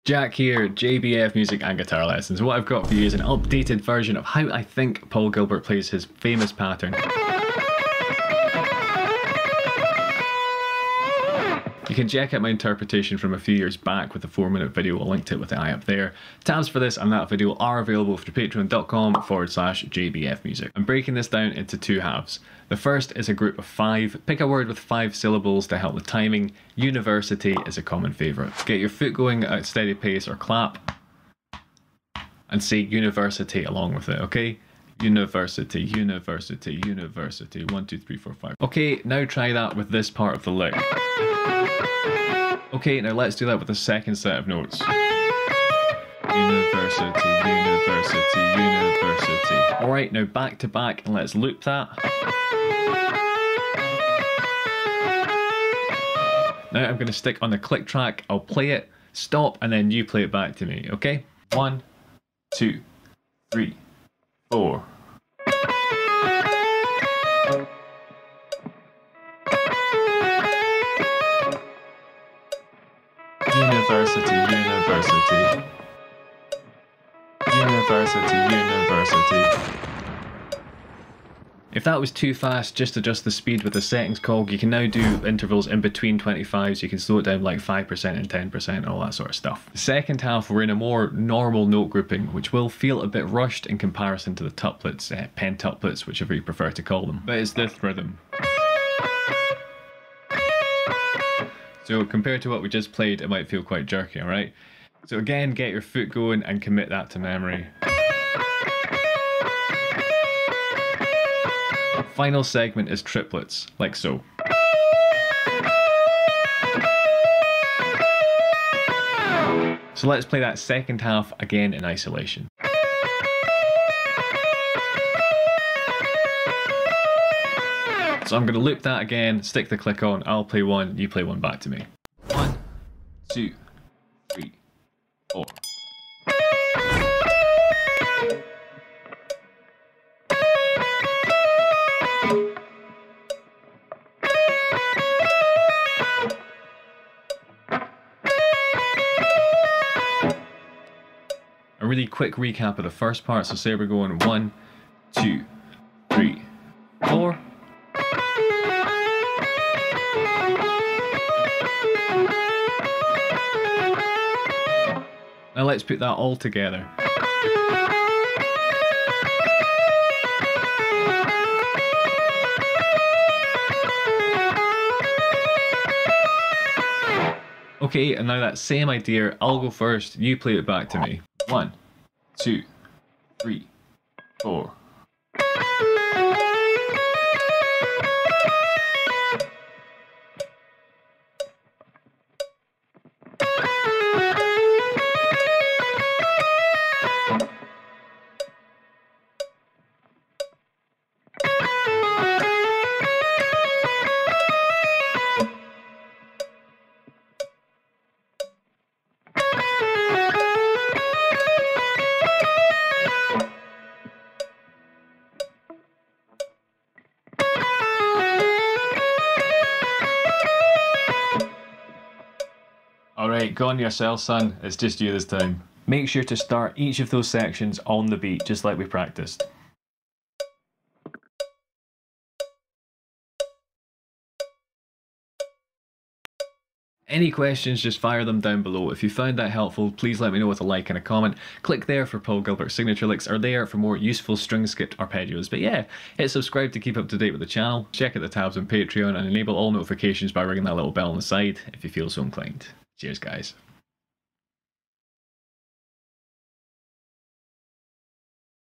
Jack here, JBF Music and Guitar Lessons. What I've got for you is an updated version of how I think Paul Gilbert plays his famous pattern. You can check out my interpretation from a few years back with a 4-minute video. I'll link to it with the eye up there. Tabs for this and that video are available through patreon.com/JBF Music. I'm breaking this down into two halves. The first is a group of 5. Pick a word with 5 syllables to help with timing. University is a common favourite. Get your foot going at a steady pace or clap and say university along with it, okay? University, university, university. 1, 2, 3, 4, 5. Okay, now try that with this part of the lick. Okay, now let's do that with the second set of notes. University, university, university. Alright, now back to back and let's loop that. Now I'm going to stick on the click track, I'll play it, stop, and then you play it back to me, okay? 1, 2, 3, 4. University, university. University, university. If that was too fast, just adjust the speed with the settings cog. You can now do intervals in between 25s. You can slow it down like 5% and 10%, all that sort of stuff. The second half, we're in a more normal note grouping, which will feel a bit rushed in comparison to the tuplets, pentuplets, whichever you prefer to call them. But it's this rhythm. So compared to what we just played, it might feel quite jerky, alright? So again, get your foot going and commit that to memory. Final segment is triplets, like so. So let's play that second half again in isolation. So I'm going to loop that again, stick the click on, I'll play one, you play one back to me. 1, 2, 3, 4. A really quick recap of the first part, so say we're going 1, 2, 3, 4. Now let's put that all together. Okay, and now that same idea, I'll go first, you play it back to me. 1, 2, 3, 4. Alright, go on yourself, son. It's just you this time. Make sure to start each of those sections on the beat, just like we practiced. Any questions, just fire them down below. If you found that helpful, please let me know with a like and a comment. Click there for Paul Gilbert's signature licks, or there for more useful string skipped arpeggios. But yeah, hit subscribe to keep up to date with the channel. Check out the tabs on Patreon and enable all notifications by ringing that little bell on the side if you feel so inclined. Cheers, guys.